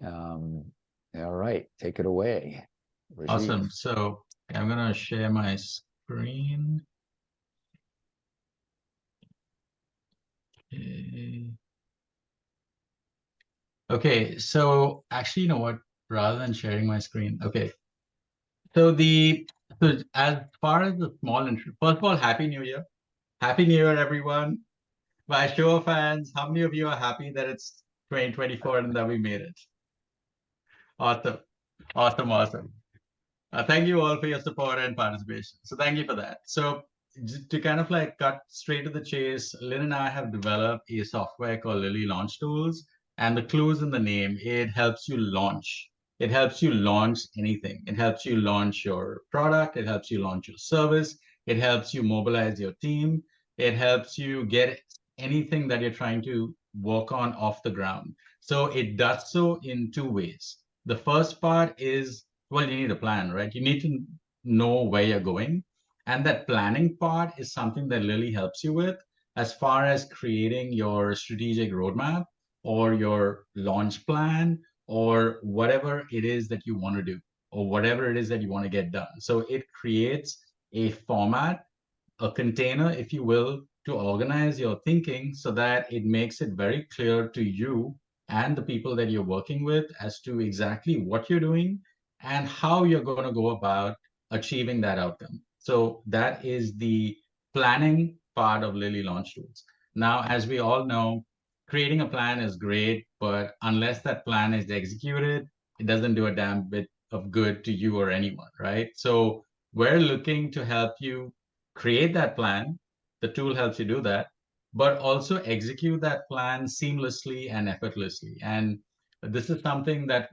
All right, take it away, Rajiv. Awesome. So I'm going to share my screen. Okay, so actually, you know what? Rather than sharing my screen, okay. So as far as the small intro, first of all, Happy New Year. Happy New Year, everyone. By show of hands, how many of you are happy that it's 2024 and that we made it? Awesome. Awesome, awesome. Thank you all for your support and participation. So thank you for that. So to kind of like cut straight to the chase, Lynn and I have developed a software called Lylli Launch Tools. And the clue is in the name. It helps you launch. It helps you launch anything. It helps you launch your product. It helps you launch your service. It helps you mobilize your team. It helps you get anything that you're trying to work on off the ground. So it does so in two ways. The first part is, well, you need a plan, right? You need to know where you're going. And that planning part is something that Lylli helps you with as far as creating your strategic roadmap or your launch plan or whatever it is that you want to do or whatever it is that you want to get done. So it creates a format, a container, if you will, to organize your thinking so that it makes it very clear to you and the people that you're working with as to exactly what you're doing and how you're going to go about achieving that outcome. So that is the planning part of Lylli Launch Tools. Now, as we all know, creating a plan is great, but unless that plan is executed, it doesn't do a damn bit of good to you or anyone, right? So we're looking to help you create that plan. The tool helps you do that, but also execute that plan seamlessly and effortlessly. And this is something that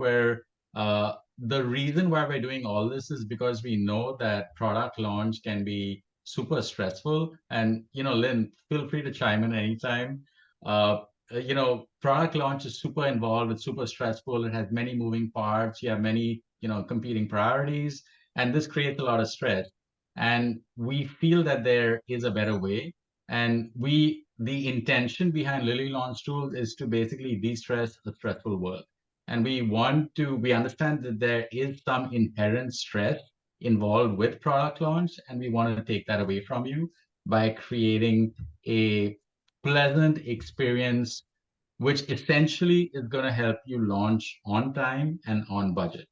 the reason why we're doing all this is because we know that product launch can be super stressful. And, Lynn, feel free to chime in anytime. Product launch is super involved. It's super stressful. It has many moving parts. You have many, competing priorities, and this creates a lot of stress. And we feel that there is a better way. And the intention behind Lylli Launch Tools is to basically de-stress a stressful world. And we understand that there is some inherent stress involved with product launch, and we want to take that away from you by creating a pleasant experience, which essentially is going to help you launch on time and on budget.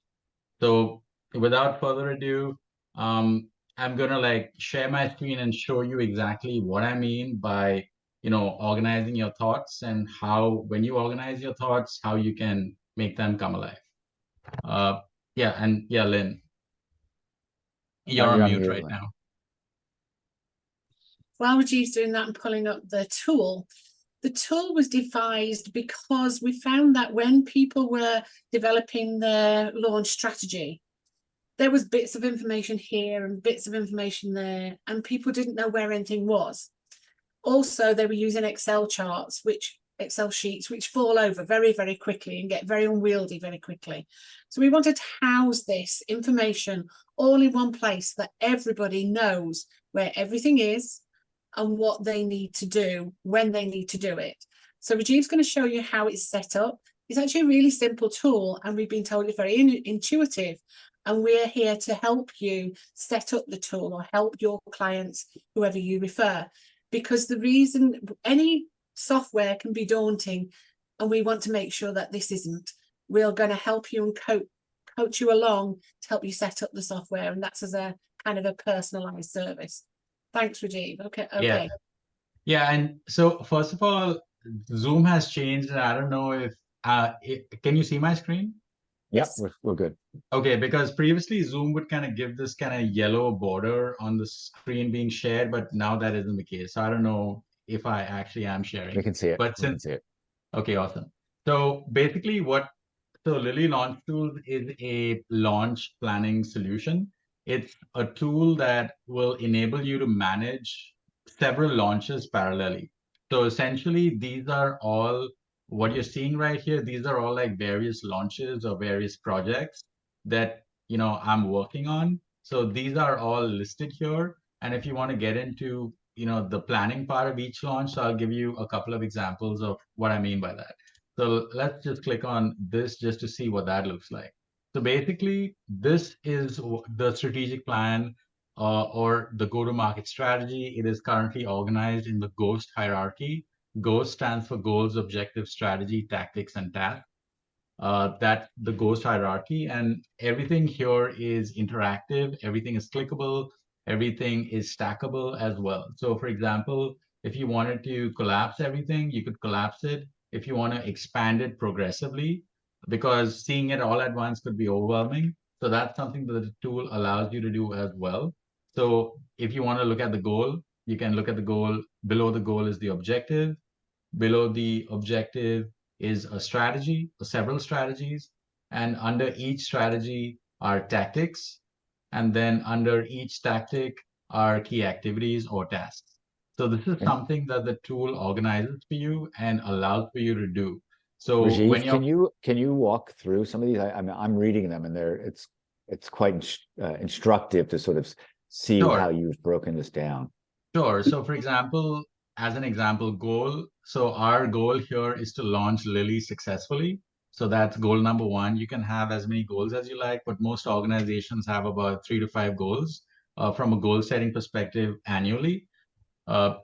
So without further ado, I'm going to like share my screen and show you exactly what I mean by, organizing your thoughts and how, when you organize your thoughts, how you can make them come alive. Lynn, you're on mute right now. While Rajiv's doing that and pulling up the tool was devised because we found that when people were developing their launch strategy, there was bits of information here and bits of information there, and people didn't know where anything was. Also, they were using Excel sheets, which fall over very, very quickly and get very unwieldy very quickly. So we wanted to house this information all in one place so that everybody knows where everything is and what they need to do when they need to do it. So Rajiv's going to show you how it's set up. It's actually a really simple tool, and we've been told it's very intuitive. And we're here to help you set up the tool or help your clients, whoever you refer. Because the reason any software can be daunting, and we want to make sure that this isn't. We're going to help you and coach you along to help you set up the software, and that's as a kind of a personalized service. Thanks, Rajiv. Okay. Yeah, and so first of all, Zoom has changed, and I don't know if can you see my screen? Yep, we're good. Okay, because previously Zoom would kind of give this kind of yellow border on the screen being shared, but now that isn't the case. So I don't know if I actually am sharing. We can see it. But we can see it. Okay, awesome. So basically so Lylli Launch Tools is a launch planning solution. It's a tool that will enable you to manage several launches parallelly. So essentially, these are all what you're seeing right here. These are all like various launches or various projects that I'm working on. So these are all listed here. And if you want to get into the planning part of each launch, so I'll give you a couple of examples of what I mean by that. So let's just click on this just to see what that looks like. So basically, this is the strategic plan or the go-to-market strategy. It is currently organized in the GHOST hierarchy. GHOST stands for Goals, Objectives, Strategy, Tactics, and Tasks. That's the GHOST hierarchy, and everything here is interactive. Everything is clickable. Everything is stackable as well. So for example, if you wanted to collapse everything, you could collapse it. If you want to expand it progressively, because seeing it all at once could be overwhelming. So that's something that the tool allows you to do as well. So if you want to look at the goal, you can look at the goal. Below the goal is the objective. Below the objective is a strategy, or several strategies. And under each strategy are tactics. And then under each tactic are key activities or tasks. So this is Okay. something that the tool organizes for you and allows for you to do. So when Rajiv, you're can you walk through some of these? I mean, I'm reading them, and it's quite instructive to sort of see Sure. how you've broken this down. Sure. So for example, as an example goal, so our goal here is to launch Lylli successfully. So that's goal number one. You can have as many goals as you like, but most organizations have about 3 to 5 goals from a goal setting perspective annually.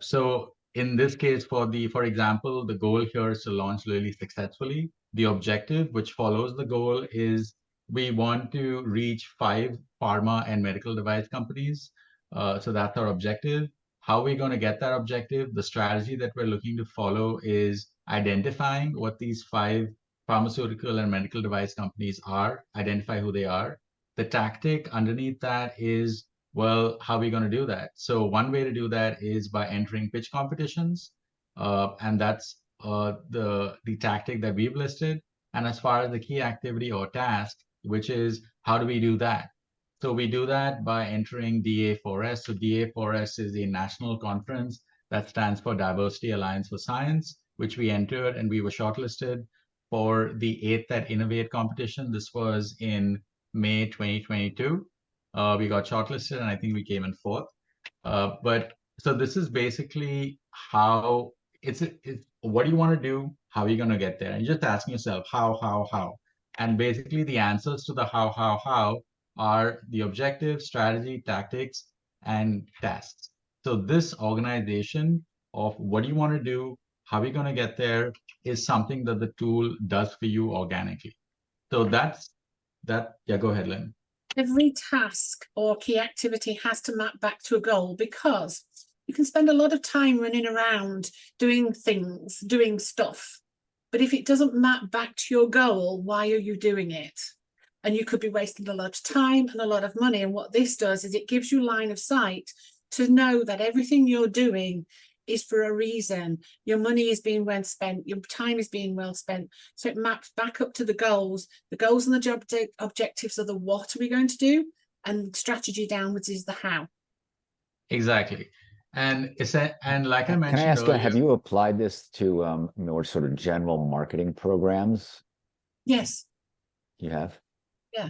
So in this case, for example, the goal here is to launch Lylli successfully. The objective, which follows the goal, is we want to reach 5 pharma and medical device companies. So that's our objective. How are we going to get that objective? The strategy that we're looking to follow is identifying what these 5 pharmaceutical and medical device companies are, identify who they are. The tactic underneath that is, well, how are we going to do that? So one way to do that is by entering pitch competitions, and that's the tactic that we've listed. And as far as the key activity or task, which is how do we do that? So we do that by entering DA4S. So DA4S is a national conference that stands for Diversity Alliance for Science, which we entered, and we were shortlisted for the 8th at Innovate competition. This was in May 2022. We got shortlisted, and I think we came in 4th. But so this is basically how it's what do you want to do? How are you going to get there? And you're just asking yourself how. And basically the answers to the how are the objective, strategy, tactics, and tasks. So this organization of what do you want to do, how are you going to get there, is something that the tool does for you organically. So that's that. Yeah, go ahead, Lynn. Every task or key activity has to map back to a goal, because you can spend a lot of time running around doing things, doing stuff. But if it doesn't map back to your goal, why are you doing it? And you could be wasting a lot of time and a lot of money. And what this does is it gives you line of sight to know that everything you're doing is for a reason. Your money is being well spent, your time is being well spent. So it maps back up to the goals. The goals and the job objectives are the what are we going to do, and strategy downwards is the how. Exactly. And like I mentioned Can I ask, earlier, have you applied this to more sort of general marketing programs? Yes. You have? Yeah.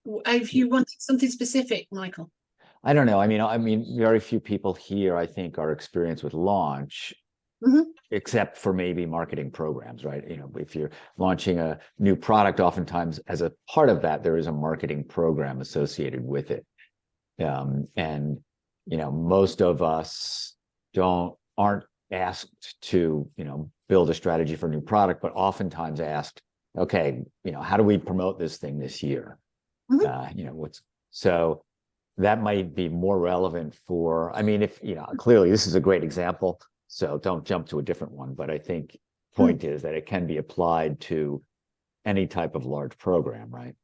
If you wanted something specific, Michael. I don't know. I mean, very few people here, I think, are experienced with launch, except for maybe marketing programs, right? You know, if you're launching a new product, oftentimes as a part of that, there is a marketing program associated with it. And you know, most of us aren't asked to, you know, build a strategy for a new product, but oftentimes asked, okay, you know, how do we promote this thing this year? You know, so that might be more relevant for, I mean, if, you know, clearly this is a great example, so don't jump to a different one, but I think point is that it can be applied to any type of large program, right?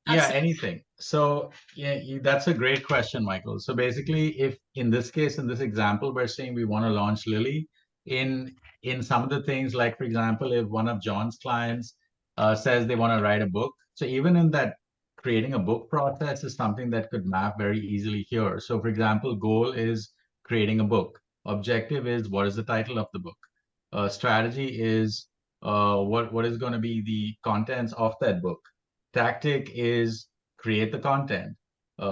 Yeah, anything. So yeah, that's a great question, Michael. So basically, if in this case, in this example, we're saying we want to launch Lylli, in some of the things, like for example, if one of John's clients says they want to write a book, so even in that, creating a book process is something that could map very easily here. So for example, goal is creating a book. Objective is what is the title of the book. Strategy is what is going to be the contents of that book. Tactic is create the content.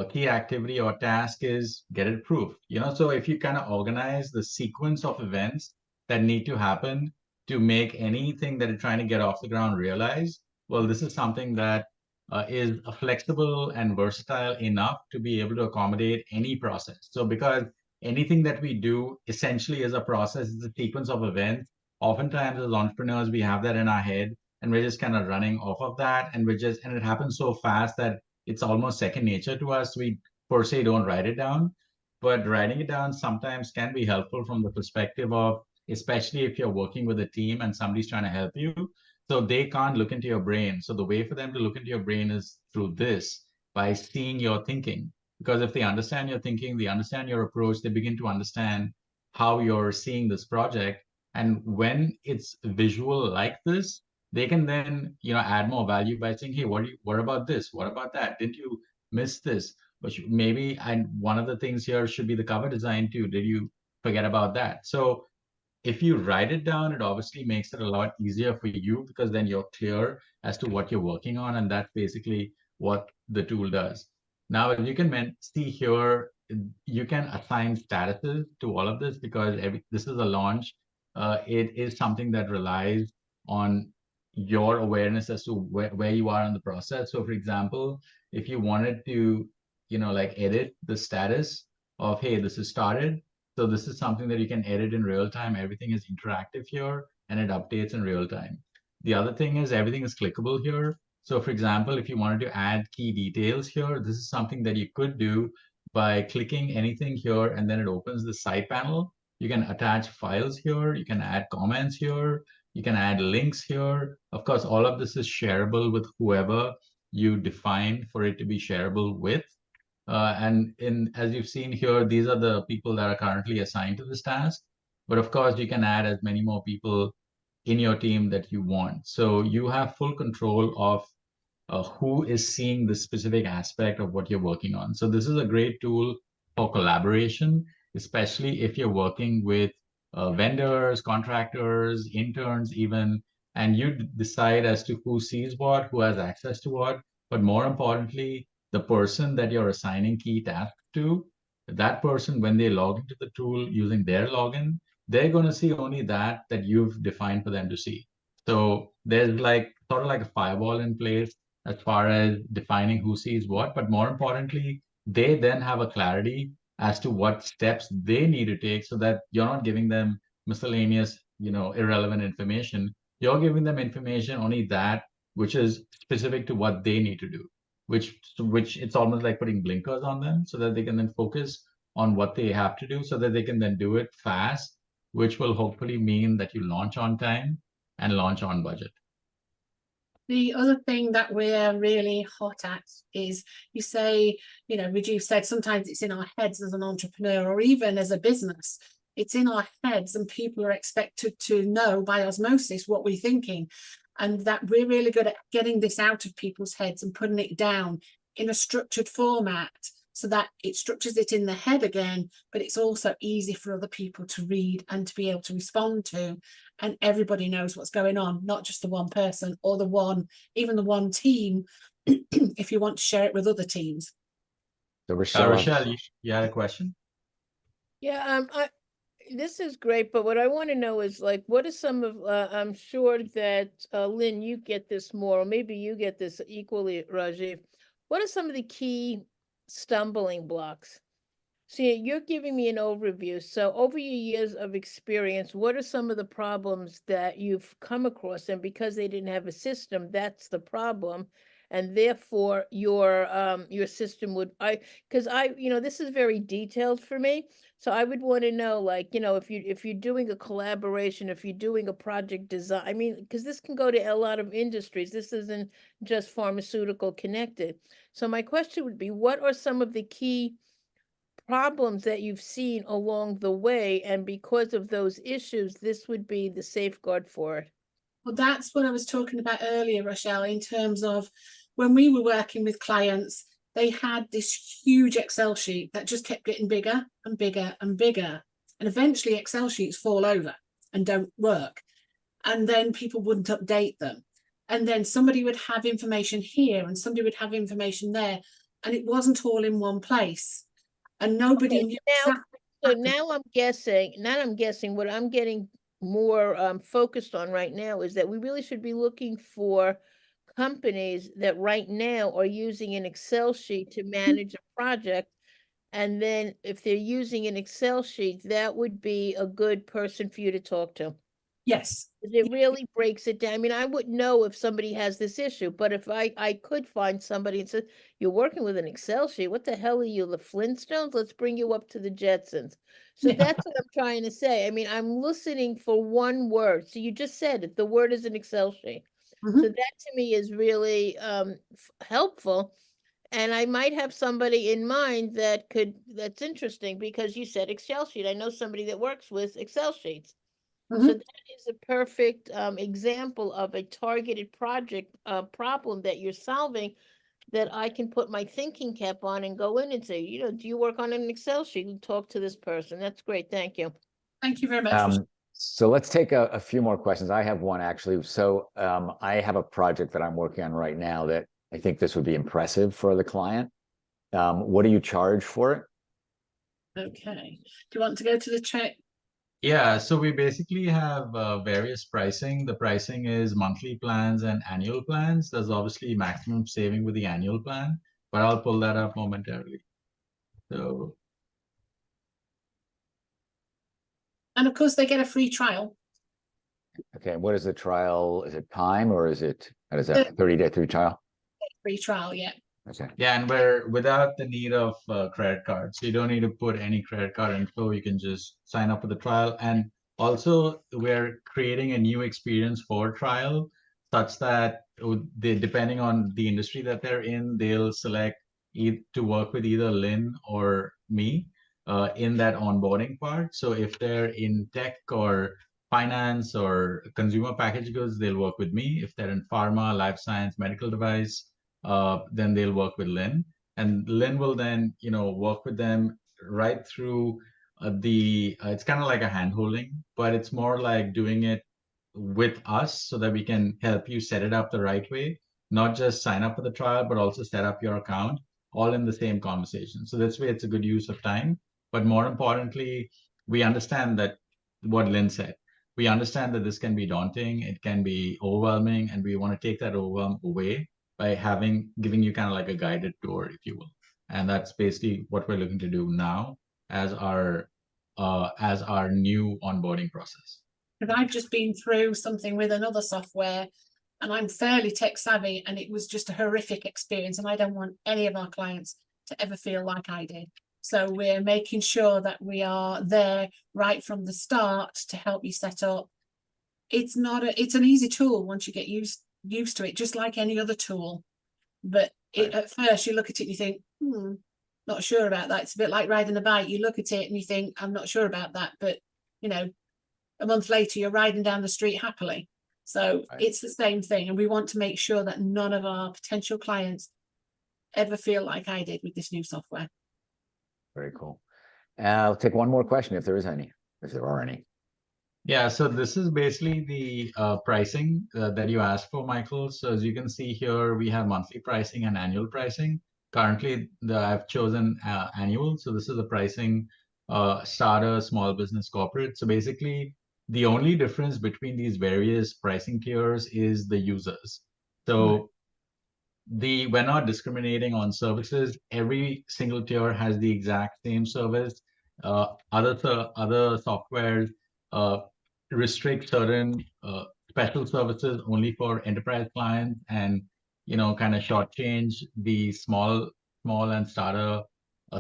Key activity or task is get it approved. You know, so if you kind of organize the sequence of events that need to happen to make anything that you're trying to get off the ground realize, well, this is something that is flexible and versatile enough to be able to accommodate any process. So because anything that we do essentially is a process, is a sequence of events. Oftentimes as entrepreneurs, we have that in our head and we're just kind of running off of that. And and it happens so fast that it's almost second nature to us. We per se don't write it down, but writing it down sometimes can be helpful from the perspective of, especially if you're working with a team and somebody's trying to help you. So they can't look into your brain. So the way for them to look into your brain is through this, by seeing your thinking. Because if they understand your thinking, they understand your approach, they begin to understand how you're seeing this project. And when it's visual like this, they can then, add more value by saying, hey, what about this? What about that? Didn't you miss this? But maybe, and one of the things here should be the cover design too. Did you forget about that? So if you write it down, it obviously makes it a lot easier for you because then you're clear as to what you're working on. And that's basically what the tool does. Now, as you can see here, you can assign statuses to all of this because this is a launch. It is something that relies on your awareness as to where you are in the process. So for example, if you wanted to, edit the status of, hey, this is started. So this is something that you can edit in real time. Everything is interactive here and it updates in real time. The other thing is everything is clickable here. So for example, if you wanted to add key details here, this is something that you could do by clicking anything here and then it opens the side panel. You can attach files here. You can add comments here. You can add links here. Of course, all of this is shareable with whoever you define for it to be shareable with. And as you've seen here, these are the people that are currently assigned to this task. But of course, you can add as many more people in your team that you want. So you have full control of who is seeing the specific aspect of what you're working on. So this is a great tool for collaboration, especially if you're working with vendors, contractors, interns even, and you decide as to who sees what, who has access to what. But more importantly, the person that you're assigning key tasks to, that person, when they log into the tool using their login, they're going to see only that you've defined for them to see. So there's sort of like a firewall in place as far as defining who sees what, but more importantly, they then have a clarity as to what steps they need to take so that you're not giving them miscellaneous, irrelevant information. You're giving them information only that which is specific to what they need to do, which it's almost like putting blinkers on them so that they can then focus on what they have to do so that they can then do it fast, which will hopefully mean that you launch on time and launch on budget. The other thing that we're really hot at is, you say, Rajiv said, sometimes it's in our heads as an entrepreneur or even as a business. It's in our heads and people are expected to know by osmosis what we're thinking. And that we're really good at getting this out of people's heads and putting it down in a structured format so that it structures it in the head again, but it's also easy for other people to read and to be able to respond to. And everybody knows what's going on, not just the one person or even the one team, if you want to share it with other teams. So Rochelle, you had a question? Yeah, this is great, but what I want to know is what are some of, I'm sure that Lynn, you get this more, or maybe you get this equally, Rajiv. What are some of the key stumbling blocks? See, you're giving me an overview. So over your years of experience, what are some of the problems that you've come across? And because they didn't have a system, that's the problem. And therefore your system would, this is very detailed for me. So I would want to know, if you're doing a collaboration, if you're doing a project design, because this can go to a lot of industries. This isn't just pharmaceutical connected. So my question would be, what are some of the key problems that you've seen along the way? And because of those issues, this would be the safeguard for it. Well, that's what I was talking about earlier, Rochelle, in terms of when we were working with clients, they had this huge Excel sheet that just kept getting bigger and bigger and bigger. And eventually Excel sheets fall over and don't work. And then people wouldn't update them. And then somebody would have information here and somebody would have information there. And it wasn't all in one place. And nobody knew exactly. So now I'm guessing, what I'm getting more focused on right now is that we really should be looking for companies that right now are using an Excel sheet to manage a project. And then if they're using an Excel sheet, that would be a good person for you to talk to. Yes. It really breaks it down. I mean, I wouldn't know if somebody has this issue, but if I could find somebody and say, you're working with an Excel sheet, what the hell are you, the Flintstones? Let's bring you up to the Jetsons. So Yeah. that's what I'm trying to say. I mean, I'm listening for one word. So you just said it, the word is an Excel sheet. Mhm. So that to me is really helpful. And I might have somebody in mind that's interesting because you said Excel sheet. I know somebody that works with Excel sheets. So Mhm. that is a perfect example of a targeted project problem that you're solving that I can put my thinking cap on and go in and say, you know, do you work on an Excel sheet and talk to this person? That's great. Thank you. Thank you very much. So let's take a few more questions. I have one actually. So I have a project that I'm working on right now that I think this would be impressive for the client. What do you charge for it? Okay. Do you want to go to the chat? Yeah, so we basically have various pricing. The pricing is monthly plans and annual plans. There's obviously maximum saving with the annual plan, but I'll pull that up momentarily. So, And of course, they get a free trial. Okay, what is the trial? Is it time or is it, what is that, 30-day free trial? Free trial, yeah. Okay. yeah, and we're without the need of credit cards. So you don't need to put any credit card info. You can just sign up for the trial. And also, we're creating a new experience for trial such that they, depending on the industry that they're in, they'll select to work with either Lynn or me in that onboarding part. So if they're in tech or finance or consumer packaged goods, they'll work with me. If they're in pharma, life science, medical device, then they'll work with Lynn. And Lynn will then, you know, work with them right through it's kind of like a hand-holding, but it's more like doing it with us so that we can help you set it up the right way, not just sign up for the trial, but also set up your account all in the same conversation. So this way it's a good use of time. But more importantly, we understand that what Lynn said. We understand that this can be daunting, it can be overwhelming, and we want to take that overwhelm away by giving you kind of like a guided tour, if you will. And that's basically what we're looking to do now as our new onboarding process. Because I've just been through something with another software and I'm fairly tech savvy and it was just a horrific experience and I don't want any of our clients to ever feel like I did. So we're making sure that we are there right from the start to help you set up. It's an easy tool once you get used to it, just like any other tool. But at first you look at it and you think, not sure about that. It's a bit like riding a bike. You look at it and you think, I'm not sure about that. But, you know, a month later, you're riding down the street happily. So it's the same thing. And we want to make sure that none of our potential clients ever feel like I did with this new software. Very cool. I'll take one more question if there is any, if there are any. Yeah, so this is basically the pricing that you asked for, Michael. So as you can see here, we have monthly pricing and annual pricing. Currently, I've chosen annual. So this is the pricing starter, small business, corporate. So basically, the only difference between these various pricing tiers is the users. So we're not discriminating on services. Every single tier has the exact same service. Other softwares restrict certain special services only for enterprise clients, and kind of shortchange the small and starter,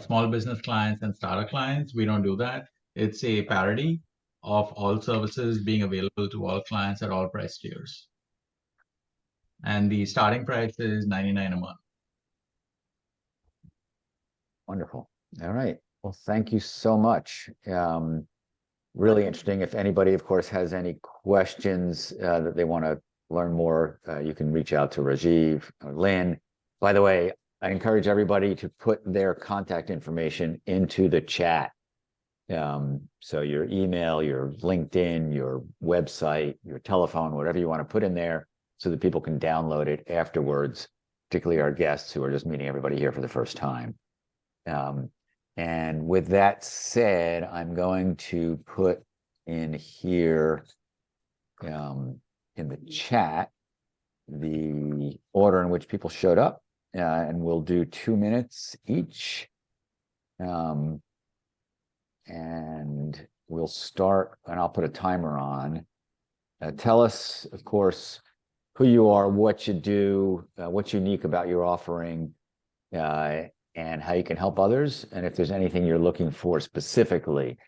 small business clients and starter clients. We don't do that. It's a parity of all services being available to all clients at all price tiers. And the starting price is $99 a month. Wonderful. All right. Well, thank you so much. Really interesting. If anybody, of course, has any questions that they want to learn more, you can reach out to Rajiv or Lynn. By the way, I encourage everybody to put their contact information into the chat. So your email, your LinkedIn, your website, your telephone, whatever you want to put in there so that people can download it afterwards, particularly our guests who are just meeting everybody here for the first time. And with that said, I'm going to put in here in the chat the order in which people showed up, and we'll do 2 minutes each. And we'll start, and I'll put a timer on. Tell us, of course, who you are, what you do, what's unique about your offering, and how you can help others, and if there's anything you're looking for specifically.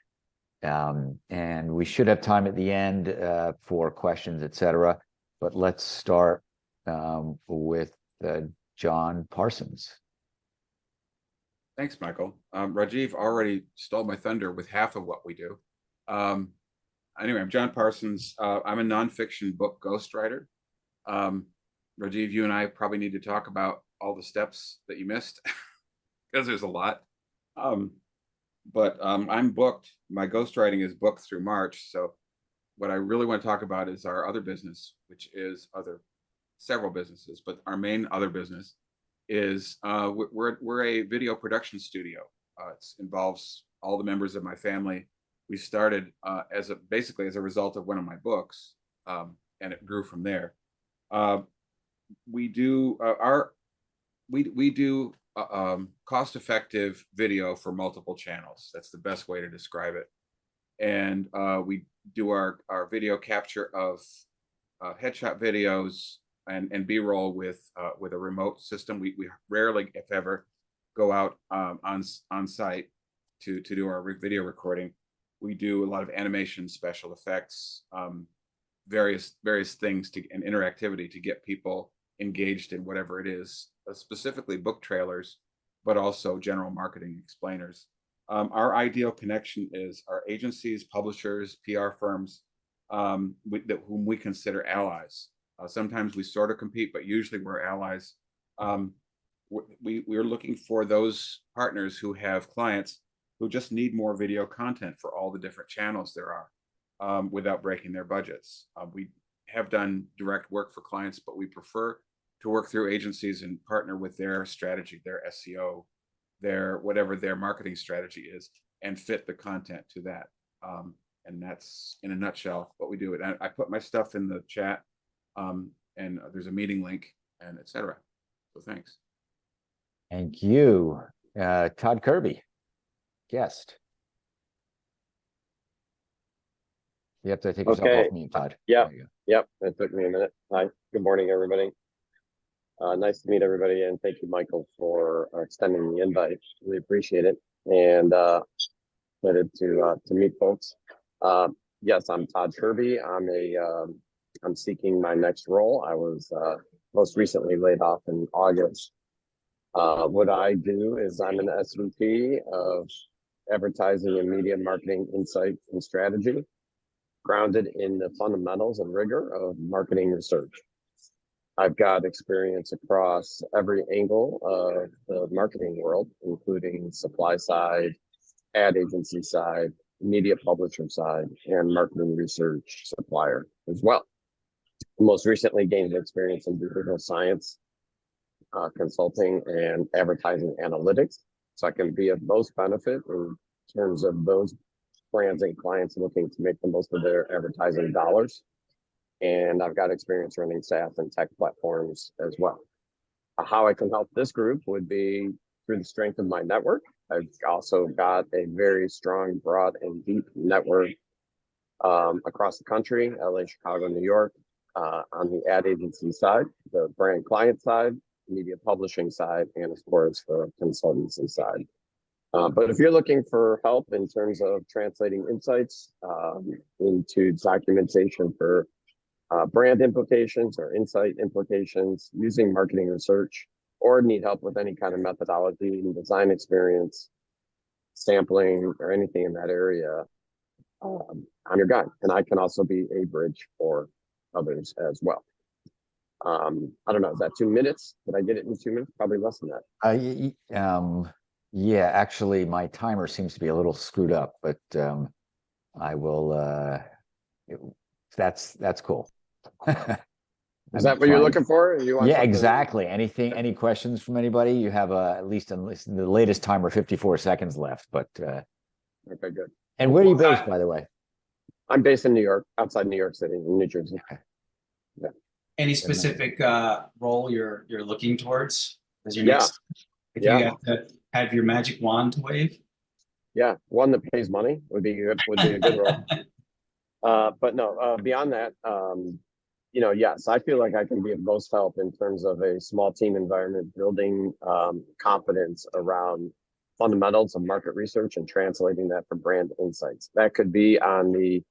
And we should have time at the end for questions, etc. But let's start with John Parsons. Thanks, Michael. Rajiv already stole my thunder with half of what we do. Anyway, I'm John Parsons. I'm a nonfiction book ghostwriter. Rajiv, you and I probably need to talk about all the steps that you missed because there's a lot. But I'm booked. My ghostwriting is booked through March. So what I really want to talk about is our other business, which is several businesses, but our main other business is we're a video production studio. It involves all the members of my family. We started basically as a result of one of my books, and it grew from there. We do cost-effective video for multiple channels. That's the best way to describe it. And we do our video capture of headshot videos and B-roll with a remote system. We rarely, if ever, go out on site to do our video recording. We do a lot of animation, special effects, various things and interactivity to get people engaged in whatever it is, specifically book trailers, but also general marketing explainers. Our ideal connection is our agencies, publishers, PR firms, whom we consider allies. Sometimes we sort of compete, but usually we're allies. We're looking for those partners who have clients who just need more video content for all the different channels there are, without breaking their budgets. We have done direct work for clients, but we prefer to work through agencies and partner with their strategy, their SEO, whatever their marketing strategy is, and fit the content to that. And that's in a nutshell what we do. And I put my stuff in the chat, and there's a meeting link and etc. So thanks. Thank you. Todd Kirby, guest. You have to take yourself off mute, Todd. Yep, it took me a minute. Hi, good morning, everybody. Nice to meet everybody, and thank you, Michael, for extending the invite. Really appreciate it, and excited to meet folks. Yes, I'm Todd Kirby. I'm seeking my next role. I was most recently laid off in August. What I do is I'm an SVP of Advertising and Media Marketing Insight and Strategy, grounded in the fundamentals and rigor of marketing research. I've got experience across every angle of the marketing world, including supply side, ad agency side, media publisher side, and marketing research supplier as well. Most recently gained experience in behavioral science, consulting, and advertising analytics. So I can be of most benefit in terms of those brands and clients looking to make the most of their advertising dollars. And I've got experience running SaaS and tech platforms as well. How I can help this group would be through the strength of my network. I've also got a very strong, broad, and deep network across the country, LA, Chicago, New York, on the ad agency side, the brand client side, media publishing side, and of course, the consultancy side. But if you're looking for help in terms of translating insights into documentation for brand implications or insight implications, using marketing research, or need help with any kind of methodology and design experience, sampling, or anything in that area, I'm your guy. And I can also be a bridge for others as well. I don't know, is that 2 minutes? Did I get it in 2 minutes? Probably less than that. Yeah, actually, my timer seems to be a little screwed up, but I will. That's cool. Is that what you're looking for? You want something? Exactly. Any questions from anybody? You have at least the latest timer, 54 seconds left. But okay, good. And where are you based, by the way? I'm based in New York, outside New York City, in New Jersey. Yeah. Any specific role you're looking towards as your Yeah. next? If Yeah. you got to have your magic wand to wave. Yeah, one that pays money would be a good role. But no, beyond that, you know, yes, I feel like I can be of most help in terms of a small team environment, building confidence around fundamentals of market research and translating that for brand insights. That could be on the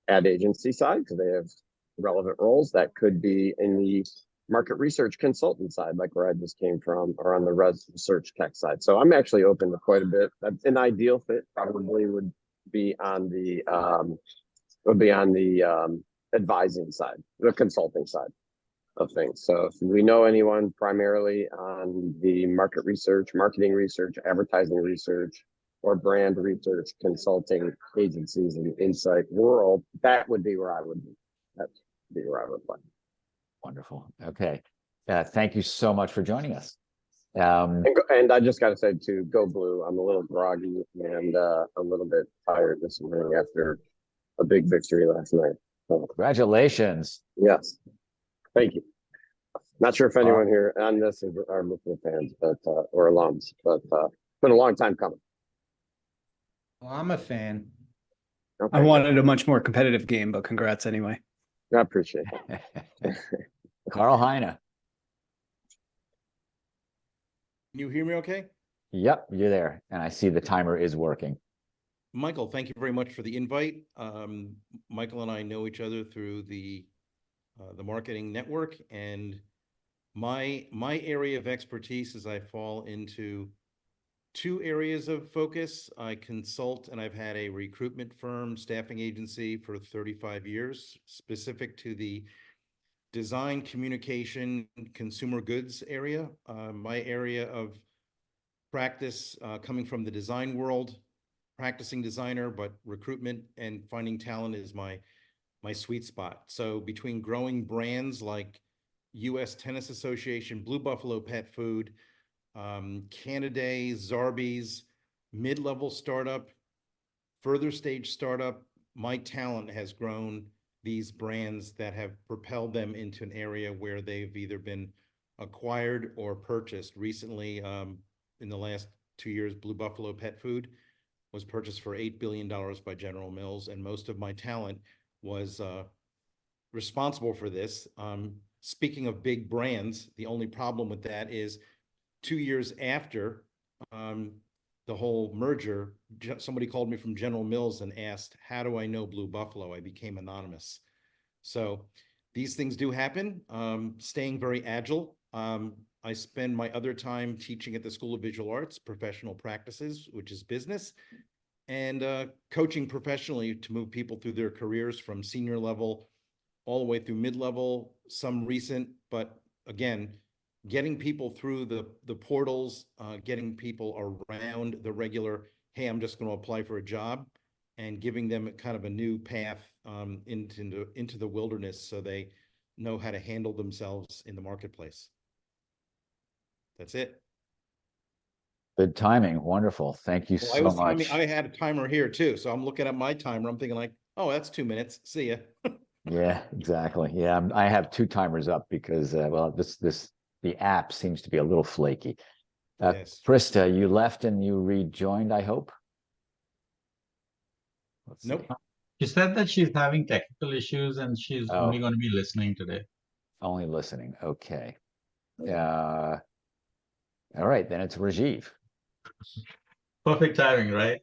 ad agency side because they have relevant roles. That could be in the market research consultant side, like where I just came from, or on the research tech side. So I'm actually open to quite a bit. An ideal fit probably would be on the advising side, the consulting side of things. So if we know anyone primarily on the market research, marketing research, advertising research, or brand research consulting agencies and insight world, that would be where I would be. That'd be where I would play. Wonderful. Okay. Thank you so much for joining us. And I just got to say too, go blue. I'm a little groggy and a little bit tired this morning after a big victory last night. So, congratulations. yes. Thank you. Not sure if anyone here on this are Michigan fans, but or alums, but it's been a long time coming. Well, I'm a fan. Okay. I wanted a much more competitive game, but congrats anyway. I appreciate it. Karle Heine. Can you hear me okay? Yep, you're there. And I see the timer is working. Michael, thank you very much for the invite. Michael and I know each other through the marketing network, and my area of expertise is I fall into two areas of focus. I consult, and I've had a recruitment firm, staffing agency for 35 years, specific to the design, communication, consumer goods area. My area of practice coming from the design world, practicing designer, but recruitment and finding talent is my sweet spot. So between growing brands like U.S. Tennis Association, Blue Buffalo Pet Food, Canaday, Zarbee's, mid-level startup, further stage startup, my talent has grown these brands that have propelled them into an area where they've either been acquired or purchased. Recently, in the last 2 years, Blue Buffalo Pet Food was purchased for $8 billion by General Mills, and most of my talent was responsible for this. Speaking of big brands, the only problem with that is 2 years after the whole merger, somebody called me from General Mills and asked, how do I know Blue Buffalo? I became anonymous. So these things do happen. Staying very agile. I spend my other time teaching at the School of Visual Arts, professional practices, which is business, and coaching professionally to move people through their careers from senior level all the way through mid-level, some recent, but again, getting people through the portals, getting people around the regular, hey, I'm just going to apply for a job, and giving them kind of a new path into the wilderness so they know how to handle themselves in the marketplace. That's it. Good timing. Wonderful. Thank you so much. I had a timer here too, so I'm looking at my timer. I'm thinking like, oh, that's 2 minutes. See ya. Yeah, exactly. Yeah, I have two timers up because well, the app seems to be a little flaky. Yes. Krista, you left and you rejoined, I hope. Nope. She said that she's having technical issues and she's only going to be listening today. Only listening. Okay. All right, then it's Rajiv. Perfect timing, right?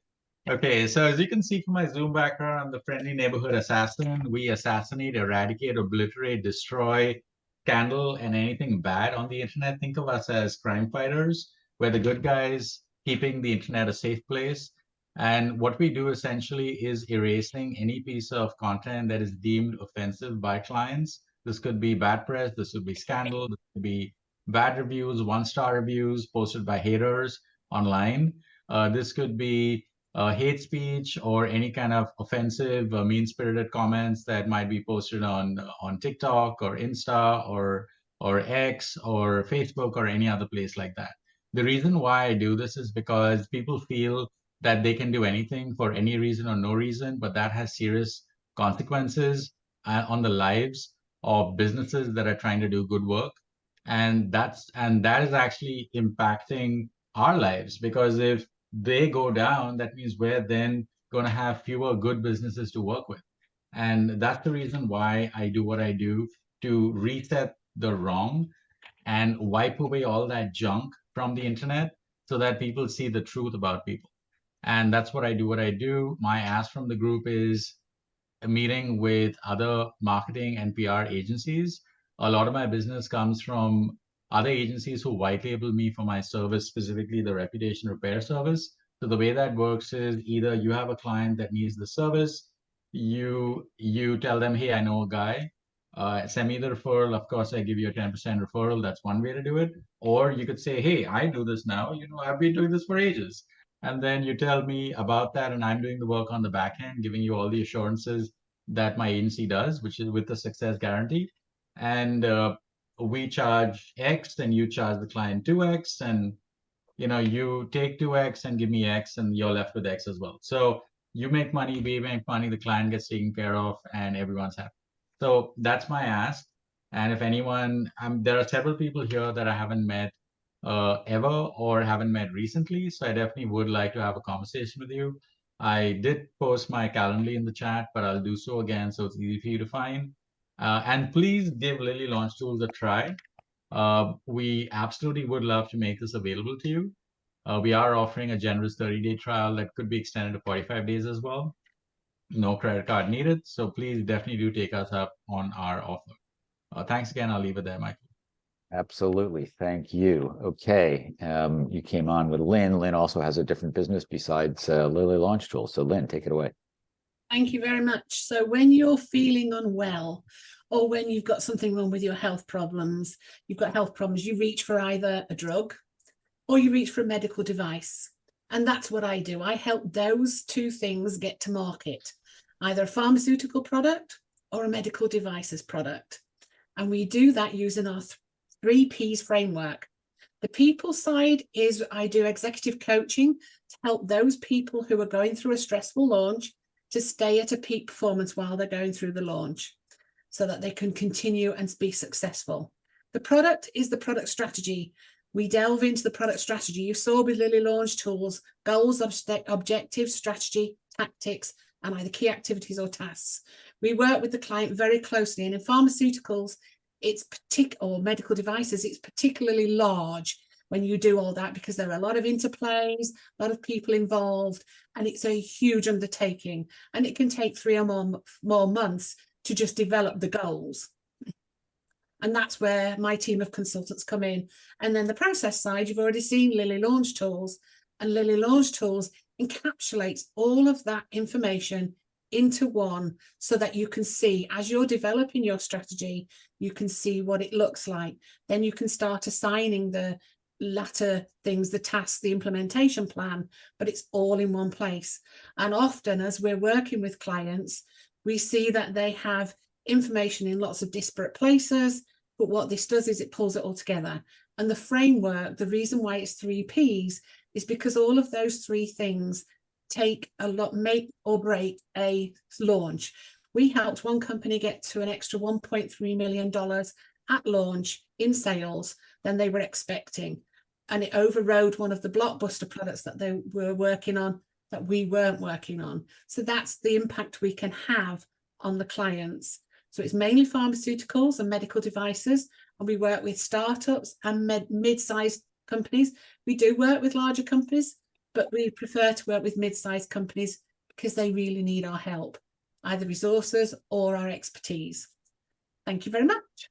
Okay, so as you can see from my Zoom background, I'm the friendly neighborhood assassin. We assassinate, eradicate, obliterate, destroy, scandal, and anything bad on the internet. Think of us as crime fighters. We're the good guys keeping the internet a safe place. And what we do essentially is erasing any piece of content that is deemed offensive by clients. This could be bad press, this would be scandal, this could be bad reviews, one-star reviews posted by haters online. This could be hate speech or any kind of offensive, mean-spirited comments that might be posted on TikTok or Insta or X or Facebook or any other place like that. The reason why I do this is because people feel that they can do anything for any reason or no reason, but that has serious consequences on the lives of businesses that are trying to do good work. And that is actually impacting our lives, because if they go down, that means we're then going to have fewer good businesses to work with. And that's the reason why I do what I do, to reset the wrong and wipe away all that junk from the internet so that people see the truth about people. And that's what I do. My ask from the group is a meeting with other marketing and PR agencies. A lot of my business comes from other agencies who white label me for my service, specifically the reputation repair service. So the way that works is either you have a client that needs the service, you tell them, hey, I know a guy, send me the referral. Of course, I give you a 10% referral. That's one way to do it. Or you could say, hey, I do this now. I've been doing this for ages. And then you tell me about that, and I'm doing the work on the back end, giving you all the assurances that my agency does, which is with the success guarantee. And we charge X, and you charge the client 2X, and you take 2X and give me X, and you're left with X as well. So you make money, we make money, the client gets taken care of, and everyone's happy. So that's my ask. And if anyone, there are several people here that I haven't met ever or haven't met recently. So I definitely would like to have a conversation with you. I did post my Calendly in the chat, but I'll do so again so it's easy for you to find. And please give Lylli Launch Tools a try. We absolutely would love to make this available to you. We are offering a generous 30-day trial that could be extended to 45 days as well. No credit card needed. So please definitely do take us up on our offer. Thanks again. I'll leave it there, Michael. Absolutely. Thank you. Okay. You came on with Lynn. Lynn also has a different business besides Lylli Launch Tools. So Lynn, take it away. Thank you very much. So when you're feeling unwell, or when you've got something wrong with your health problems, you reach for either a drug or you reach for a medical device. And that's what I do. I help those two things get to market, either a pharmaceutical product or a medical devices product. And we do that using our 3 Ps framework. The people side is I do executive coaching to help those people who are going through a stressful launch to stay at a peak performance while they're going through the launch, so that they can continue and be successful. The product is the product strategy. We delve into the product strategy. You saw with Lylli Launch Tools, goals, objectives, strategy, tactics, and either key activities or tasks. We work with the client very closely, and in pharmaceuticals, or medical devices, it's particularly large when you do all that, because there are a lot of interplays, a lot of people involved, and it's a huge undertaking, and it can take 3 or more months to just develop the goals. And that's where my team of consultants come in. And then the process side, you've already seen Lylli Launch Tools, and Lylli Launch Tools encapsulates all of that information into one, so that you can see, as you're developing your strategy, you can see what it looks like. Then you can start assigning the latter things, the tasks, the implementation plan, but it's all in one place. And often as we're working with clients, we see that they have information in lots of disparate places, but what this does is it pulls it all together. And the framework, the reason why it's 3 Ps is because all of those 3 things make or break a launch. We helped one company get to an extra $1.3 million at launch in sales than they were expecting. And it overrode one of the blockbuster products that they were working on that we weren't working on. So that's the impact we can have on the clients. So it's mainly pharmaceuticals and medical devices, and we work with startups and mid-sized companies. We do work with larger companies, but we prefer to work with mid-sized companies because they really need our help, either resources or our expertise. Thank you very much.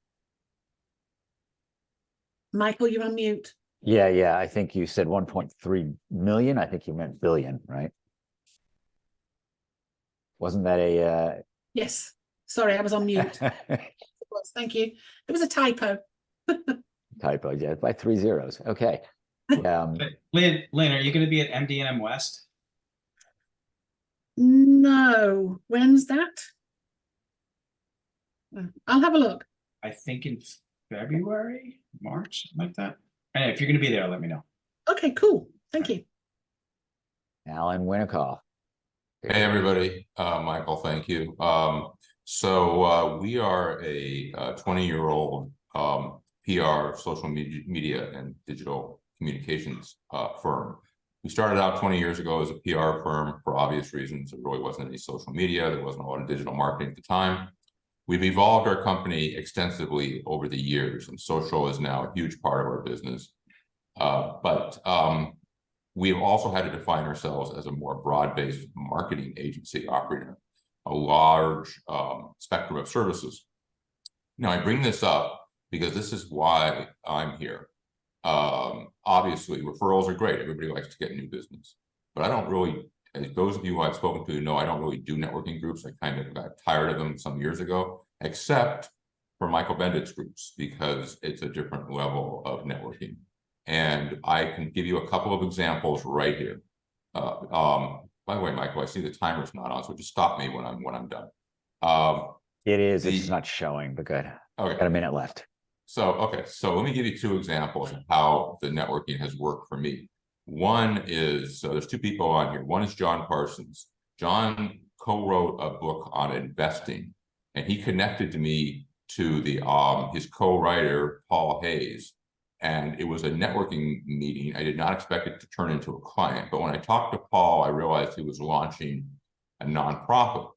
Michael, you're on mute. Yeah. I think you said 1.3 million. I think you meant billion, right? Wasn't that a... Yes. Sorry, I was on mute. Thank you. It was a typo. Typo, yeah, by 3 zeros. Okay. Lynn, are you going to be at MD&M West? No. When's that? I'll have a look. I think in February, March, something like that. Anyway, if you're going to be there, let me know. Okay, cool. Thank you. Alan Winnikoff. Hey, everybody. Michael, thank you. So we are a 20-year-old PR, social media, and digital communications firm. We started out 20 years ago as a PR firm for obvious reasons. There really wasn't any social media. There wasn't a lot of digital marketing at the time. We've evolved our company extensively over the years, and social is now a huge part of our business. But we've also had to define ourselves as a more broad-based marketing agency operating a large spectrum of services. Now, I bring this up because this is why I'm here. Obviously, referrals are great. Everybody likes to get new business. But I don't really, as those of you who I've spoken to know, I don't really do networking groups. I kind of got tired of them some years ago, except for Michael Bendit's groups, because it's a different level of networking. And I can give you a couple of examples right here. By the way, Michael, I see the timer's not on, so just stop me when I'm done. It is. It's not showing, but good. Okay. Got a minute left. So let me give you two examples of how the networking has worked for me. One is, so there's two people on here. One is John Parsons. John co-wrote a book on investing, and he connected to me to the his co-writer, Paul Hayes. And it was a networking meeting. I did not expect it to turn into a client, but when I talked to Paul, I realized he was launching a nonprofit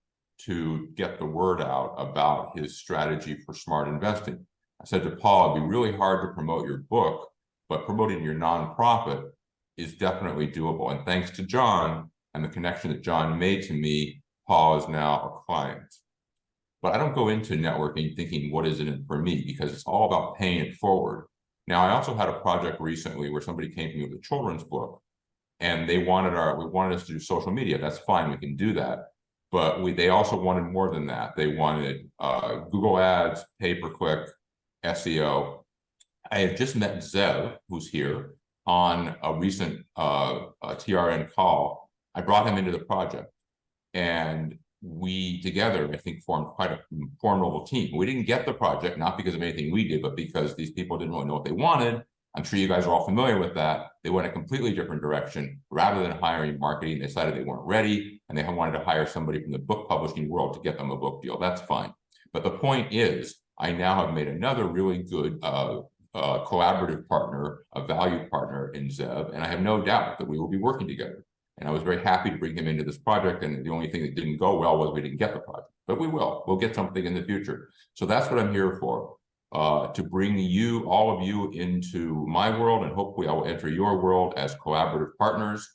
to get the word out about his strategy for smart investing. I said to Paul, it'd be really hard to promote your book, but promoting your nonprofit is definitely doable. And thanks to John and the connection that John made to me, Paul is now a client. But I don't go into networking thinking, what is it in for me? Because it's all about paying it forward. Now, I also had a project recently where somebody came to me with a children's book, and we wanted us to do social media. That's fine, we can do that. But they also wanted more than that. They wanted Google Ads, pay-per-click, SEO. I have just met Zev, who's here, on a recent TRN call. I brought him into the project, and we together, I think, formed quite a formidable team. We didn't get the project, not because of anything we did, but because these people didn't really know what they wanted. I'm sure you guys are all familiar with that. They went a completely different direction. Rather than hiring marketing, they decided they weren't ready, and they wanted to hire somebody from the book publishing world to get them a book deal. That's fine. But the point is, I now have made another really good collaborative partner, a value partner in Zev, and I have no doubt that we will be working together. And I was very happy to bring him into this project. And the only thing that didn't go well was we didn't get the project, but we will. We'll get something in the future. So that's what I'm here for, to bring you, all of you, into my world, and hopefully I will enter your world as collaborative partners,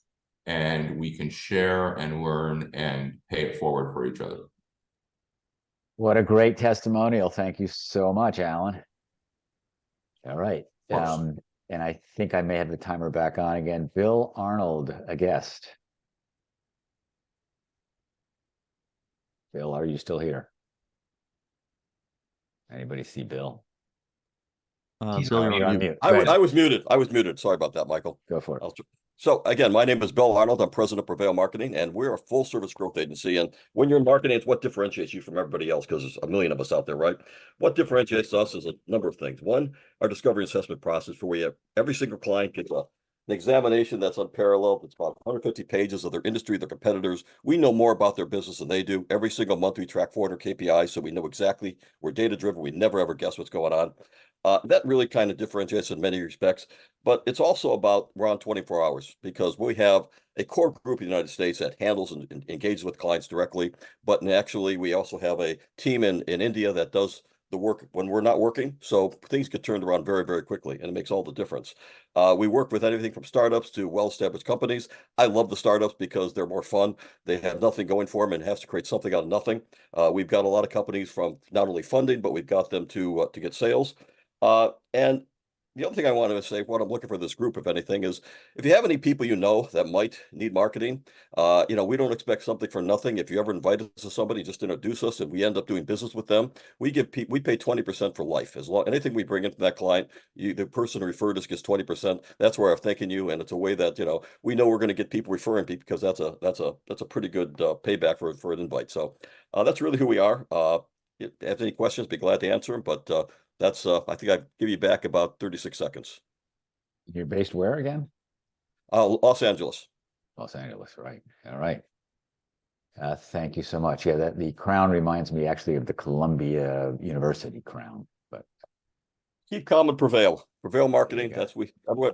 and we can share and learn and pay it forward for each other. What a great testimonial. Thank you so much, Alan. All right. And I think I may have the timer back on again. Bill Arnold, a guest. Bill, are you still here? Anybody see Bill? Bill, you're on mute. I was muted. I was muted. Sorry about that, Michael. Go for it. So again, my name is Bill Arnold. I'm president of Prevail Marketing, and we're a full service growth agency. And when you're in marketing, it's what differentiates you from everybody else, because there's a million of us out there, right? What differentiates us is a number of things. One, our discovery assessment process, where we have every single client gets an examination that's unparalleled. It's about 150 pages of their industry, their competitors. We know more about their business than they do. Every single month we track 400 KPIs, so we know exactly, we're data driven. We never ever guess what's going on. That really kind of differentiates in many respects, but it's also about we're on 24 hours, because we have a core group in the United States that handles and engages with clients directly. But actually, we also have a team in India that does the work when we're not working. So things get turned around very, very quickly, and it makes all the difference. We work with anything from startups to well-established companies. I love the startups because they're more fun. They have nothing going for them and have to create something out of nothing. We've got a lot of companies from not only funding, but we've got them to get sales. And the other thing I wanted to say, what I'm looking for this group, if anything, is if you have any people you know that might need marketing, we don't expect something for nothing. If you ever invite us to somebody, just introduce us, and we end up doing business with them. We pay 20% for life. As long anything we bring into that client, the person who referred us gets 20%. That's where I'm thanking you, and it's a way that we know we're going to get people referring people, because that's a pretty good payback for an invite. So that's really who we are. If you have any questions, be glad to answer them. But that's I think I'd give you back about 36 seconds. You're based where again? Los Angeles. Los Angeles, right. All right. Thank you so much. Yeah, the crown reminds me actually of the Columbia University crown, but Keep calm and prevail. Prevail marketing. There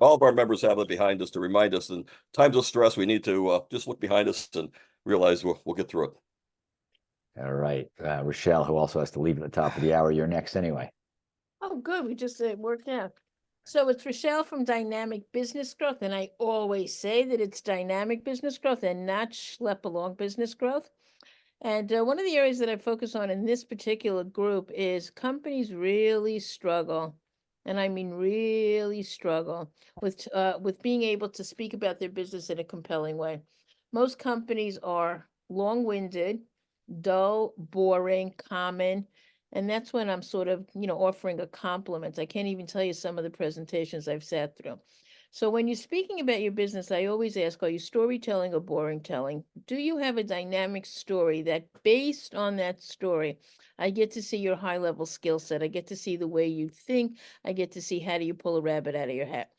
All of our members have it behind us to remind us in times of stress, we need to just look behind us and realize we'll get through it. all right. Rochelle, who also has to leave at the top of the hour, you're next anyway. Oh, good. We just worked out. So it's Rochelle from Dynamic Business Growth, and I always say that it's dynamic business growth and not schlep along business growth. And one of the areas that I focus on in this particular group is companies really struggle, and I mean really struggle with being able to speak about their business in a compelling way. Most companies are long-winded, dull, boring, common. And that's when I'm sort of, offering a compliment. I can't even tell you some of the presentations I've sat through. So when you're speaking about your business, I always ask, are you storytelling or boring telling? Do you have a dynamic story that based on that story, I get to see your high level skill set. I get to see the way you think. I get to see how do you pull a rabbit out of your hat.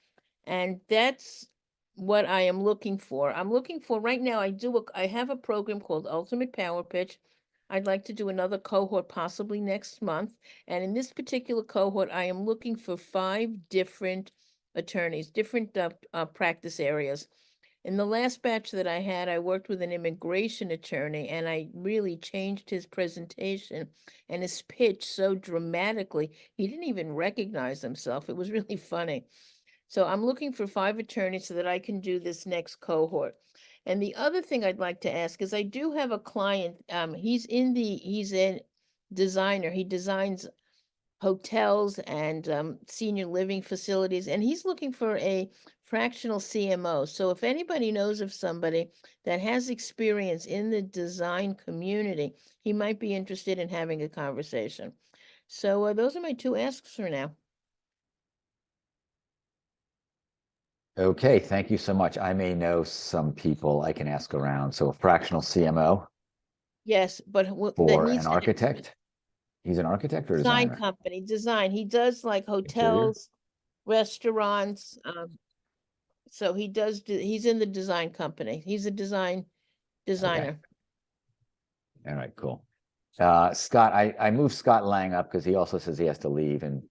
And that's what I am looking for. I'm looking for right now, I have a program called Ultimate Power Pitch. I'd like to do another cohort possibly next month. And in this particular cohort, I am looking for 5 different attorneys, different practice areas. In the last batch that I had, I worked with an immigration attorney, and I really changed his presentation and his pitch so dramatically, he didn't even recognize himself. It was really funny. So I'm looking for 5 attorneys so that I can do this next cohort. And the other thing I'd like to ask is I do have a client, he's a designer. He designs hotels and senior living facilities, and he's looking for a fractional CMO. So if anybody knows of somebody that has experience in the design community, he might be interested in having a conversation. So those are my 2 asks for now. Okay, thank you so much. I may know some people I can ask around. So a fractional CMO Yes, but that for needs an to architect? He's an architect or design designer? company, design. He does like Interior? hotels, restaurants. So he's in the design company. He's a designer. All right, cool. Scott, I moved Scott Lange up because he also says he has to leave in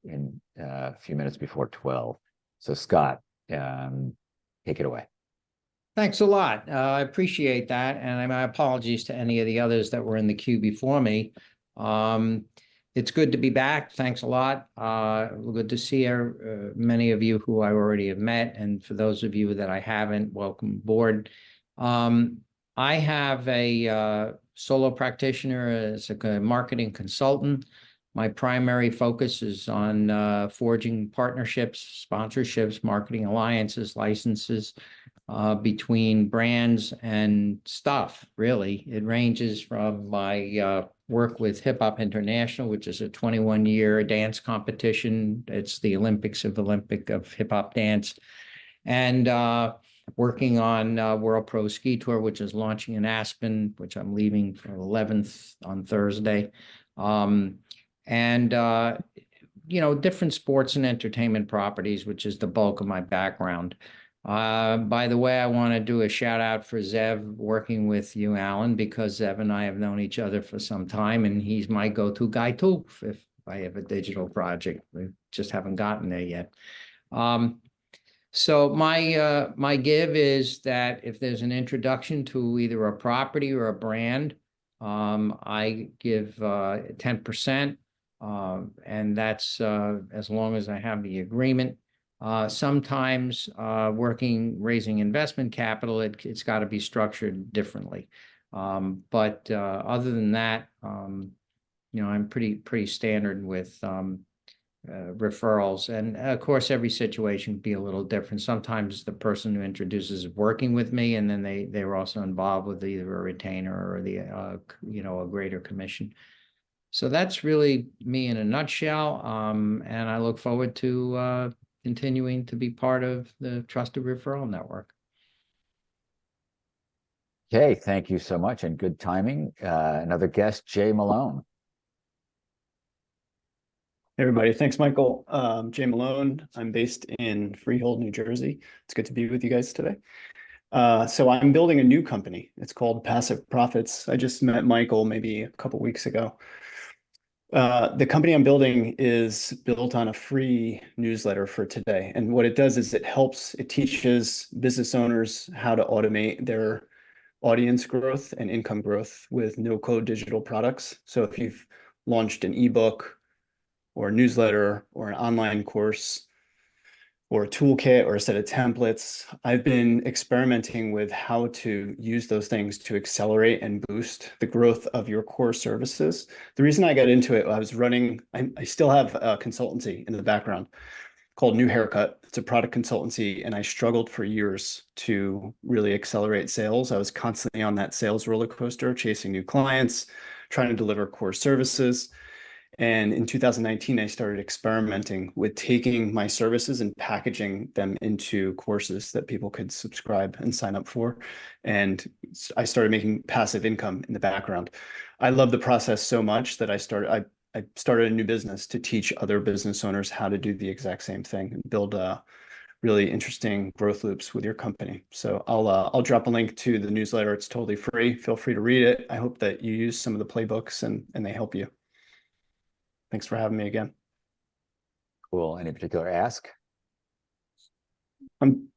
a few minutes before 12. So Scott, take it away. Thanks a lot. I appreciate that. And my apologies to any of the others that were in the queue before me. It's good to be back. Thanks a lot. Good to see many of you who I already have met. And for those of you that I haven't, welcome aboard. I have a solo practitioner as a marketing consultant. My primary focus is on forging partnerships, sponsorships, marketing alliances, licenses between brands and stuff, really. It ranges from my work with Hip Hop International, which is a 21-year dance competition. It's the Olympics of hip hop dance. And working on World Pro Ski Tour, which is launching in Aspen, which I'm leaving for 11th on Thursday. Different sports and entertainment properties, which is the bulk of my background. By the way, I want to do a shout out for Zev working with you, Alan, because Zev and I have known each other for some time, and he's my go-to guy too if I have a digital project. We just haven't gotten there yet. So my give is that if there's an introduction to either a property or a brand, I give 10%, and that's as long as I have the agreement. Sometimes raising investment capital, it's got to be structured differently. But other than that, I'm pretty standard with referrals. And of course, every situation can be a little different. Sometimes the person who introduces is working with me, and then they were also involved with either a retainer or a greater commission. So that's really me in a nutshell. And I look forward to continuing to be part of the Trusted Referral Network. Okay, thank you so much, and good timing. Another guest, Jay Melone. Hey everybody, thanks Michael. Jay Melone. I'm based in Freehold, New Jersey. It's good to be with you guys today. So I'm building a new company. It's called Passive Profits. I just met Michael maybe a couple weeks ago. The company I'm building is built on a free newsletter for today. And what it does is it teaches business owners how to automate their audience growth and income growth with no-code digital products. So if you've launched an ebook or a newsletter or an online course or a toolkit or a set of templates, I've been experimenting with how to use those things to accelerate and boost the growth of your core services. The reason I got into it, I still have a consultancy in the background called New Haircut. It's a product consultancy, and I struggled for years to really accelerate sales. I was constantly on that sales roller coaster, chasing new clients, trying to deliver core services. And in 2019, I started experimenting with taking my services and packaging them into courses that people could subscribe and sign up for. And I started making passive income in the background. I love the process so much that I started a new business to teach other business owners how to do the exact same thing and build really interesting growth loops with your company. So I'll drop a link to the newsletter. It's totally free. Feel free to read it. I hope that you use some of the playbooks and they help you. Thanks for having me again. Cool. Any particular ask? I'm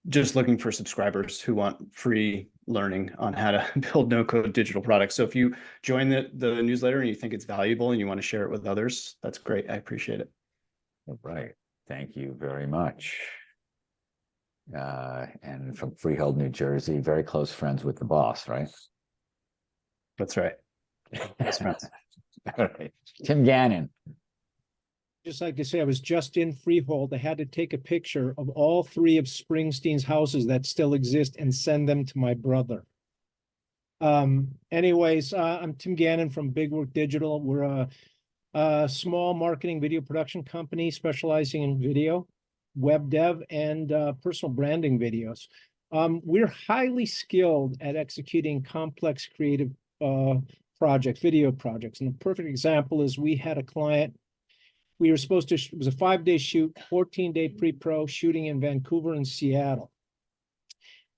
just looking for subscribers who want free learning on how to build no-code digital products. So if you join the newsletter and you think it's valuable and you want to share it with others, that's great. I appreciate it. All right. Thank you very much. And from Freehold, New Jersey, very close friends with the boss, right? That's right. Best friends. All right. Tim Gannon. Just like to say, I was just in Freehold. I had to take a picture of all 3 of Springsteen's houses that still exist and send them to my brother. Anyways, I'm Tim Gannon from Big Work Digital. We're a small marketing video production company specializing in video, web dev, and personal branding videos. We're highly skilled at executing complex creative projects, video projects. And a perfect example is we had a client. We were supposed to, it was a 5-day shoot, 14-day pre-pro shooting in Vancouver and Seattle.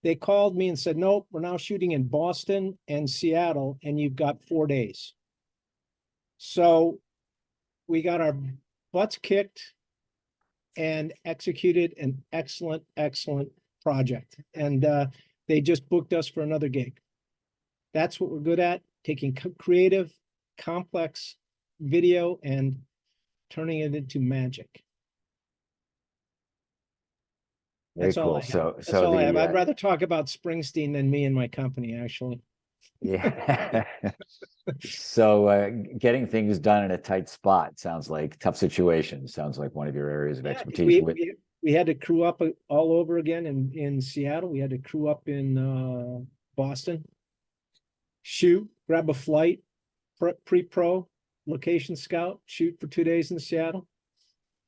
They called me and said, nope, we're now shooting in Boston and Seattle, and you've got 4 days. So we got our butts kicked and executed an excellent, excellent project. And they just booked us for another gig. That's what we're good at, taking creative, complex video and turning it into magic. Very cool. That's all I have. I'd rather talk about Springsteen than me and my company, actually. Yeah. So getting things done in a tight spot sounds like tough situation. Sounds like one of your areas of expertise. We had to crew up all over again in Seattle. We had to crew up in Boston. Shoot, grab a flight, pre-pro, location scout, shoot for 2 days in Seattle.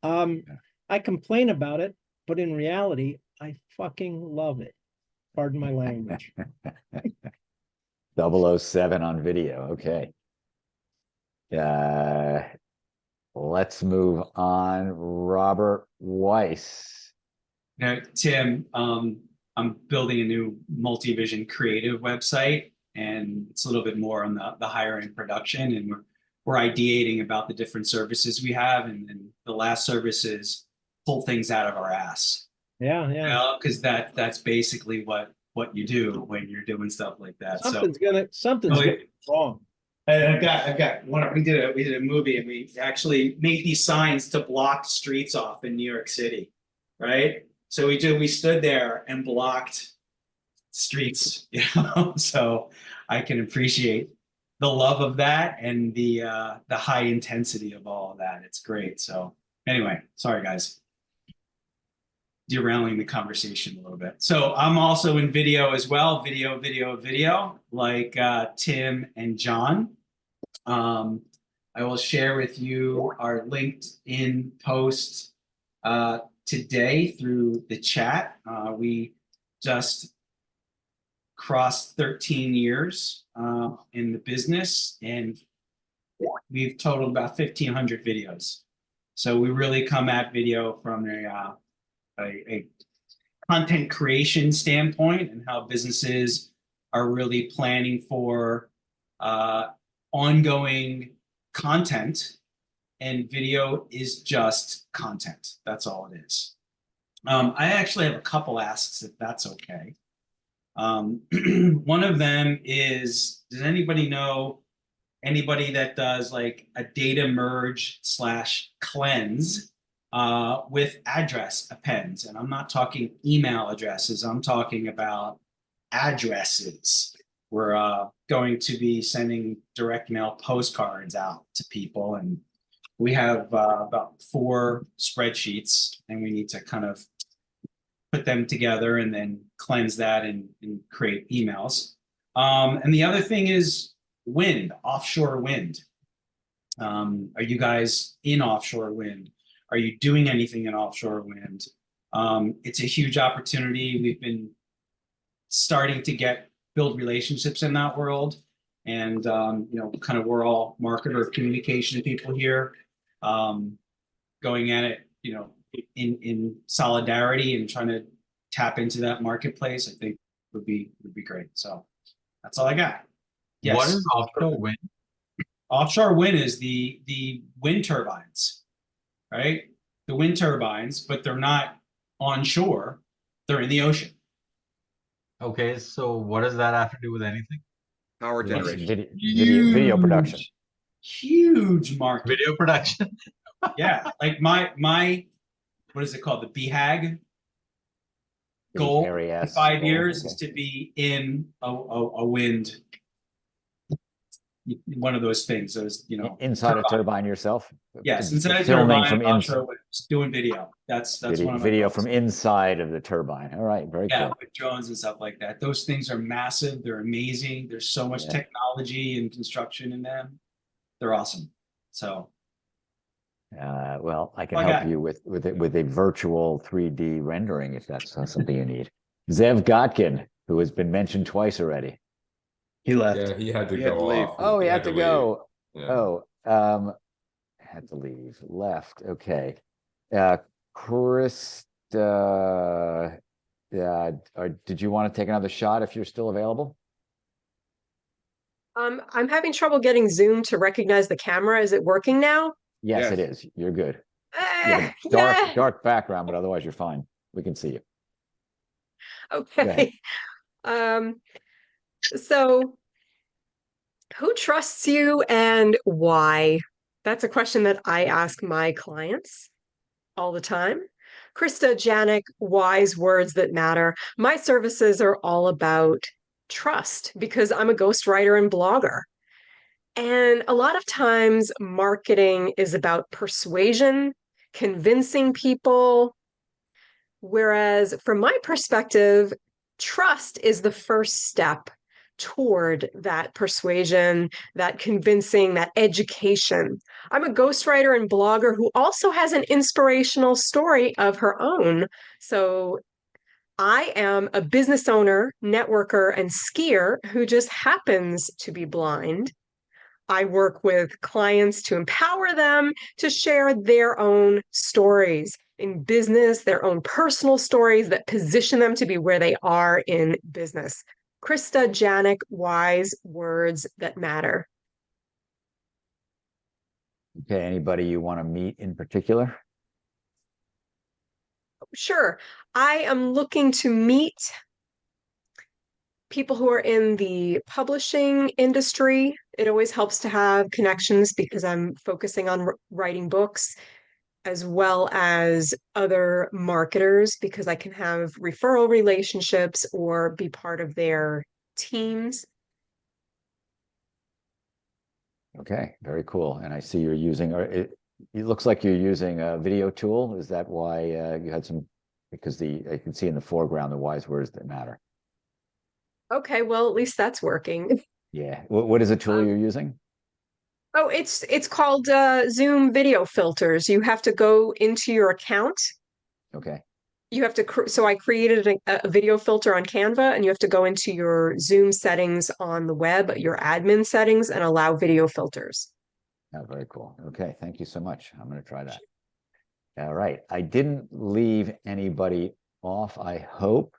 I complain about it, but in reality, I fucking love it. Pardon my language. 007 on video. Okay. Let's move on. Robert Weiss. Now, Tim, I'm building a new multi-vision creative website, and it's a little bit more on the higher end production, and we're ideating about the different services we have, and the last service is pull things out of our ass. Yeah. You know, because that's basically what you do when you're doing stuff like that. Something's gonna wrong. I've got one. We did a movie, and we actually made these signs to block streets off in New York City, right? So we stood there and blocked streets, you know. So I can appreciate the love of that and the high intensity of all of that. It's great. So anyway, sorry guys, derailing the conversation a little bit. So I'm also in video as well, video, like Tim and John. I will share with you our LinkedIn post today through the chat. We just crossed 13 years in the business, and we've totaled about 1,500 videos. So we really come at video from a content creation standpoint and how businesses are really planning for ongoing content, and video is just content. That's all it is. I actually have a couple asks, if that's okay. One of them is, does anybody know anybody that does like a data merge / cleanse with address appends? And I'm not talking email addresses. I'm talking about addresses. We're going to be sending direct mail postcards out to people, and we have about 4 spreadsheets, and we need to kind of put them together and then cleanse that and create emails. And the other thing is wind, offshore wind. Are you guys in offshore wind? Are you doing anything in offshore wind? It's a huge opportunity. We've been starting to build relationships in that world. And, you know, kind of we're all marketer communication people here, going at it, you know, in solidarity and trying to tap into that marketplace. I think would be great. So that's all I got. Yes. What is offshore wind? Offshore wind is the wind turbines, right? The wind turbines, but they're not onshore. They're in the ocean. Okay, so what does that have to do with anything? Power generation. Video production. Huge market. Video production. Yeah, like my what is it called? The BHAG goal in 5 years is to be in a wind, one of those things. Those, you know, inside a turbine yourself. Yes, inside a filming turbine, from inside, doing video. That's one of my video goals. from inside of the turbine. All right, very cool. With drones and stuff like that. Those things are massive. They're amazing. There's so much technology and construction in them. They're awesome. So. Well, I can help you with a virtual 3D rendering if that's something you need. Zev Gotkin, who has been mentioned twice already. He left. Yeah, he had to go off. Oh, he had to go. Yeah. Oh, had to leave. Left. Okay. Krista, did you want to take another shot if you're still available? I'm having trouble getting Zoom to recognize the camera. Is it working now? Yes, it is. You're good. You have a dark background, but otherwise you're fine. We can see you. Okay. So who trusts you and why? That's a question that I ask my clients all the time. Krista Giannak, wise words that matter. My services are all about trust because I'm a ghostwriter and blogger. And a lot of times marketing is about persuasion, convincing people. Whereas from my perspective, trust is the first step toward that persuasion, that convincing, that education. I'm a ghostwriter and blogger who also has an inspirational story of her own. So I am a business owner, networker, and skier who just happens to be blind. I work with clients to empower them to share their own stories in business, their own personal stories that position them to be where they are in business. Krista Giannak, wise words that matter. Okay, anybody you want to meet in particular? Sure. I am looking to meet people who are in the publishing industry. It always helps to have connections because I'm focusing on writing books, as well as other marketers because I can have referral relationships or be part of their teams. Okay, very cool. And I see you're using, it looks like you're using a video tool. Is that why you had some, because I can see in the foreground the wise words that matter. Okay, well, at least that's working. Yeah. What is the tool you're using? Oh, it's called Zoom video filters. You have to go into your account. Okay. You have to, so I created a video filter on Canva, and you have to go into your Zoom settings on the web, your admin settings, and allow video filters. Oh, very cool. Okay, thank you so much. I'm going to try that. All right. I didn't leave anybody off, I hope.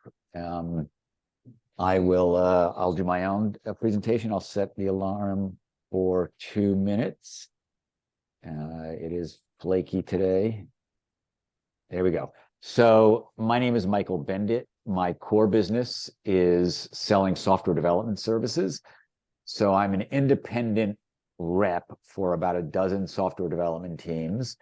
I'll do my own presentation. I'll set the alarm for 2 minutes. It is flaky today. There we go. So my name is Michael Bendit. My core business is selling software development services. So I'm an independent rep for about a dozen software development teams.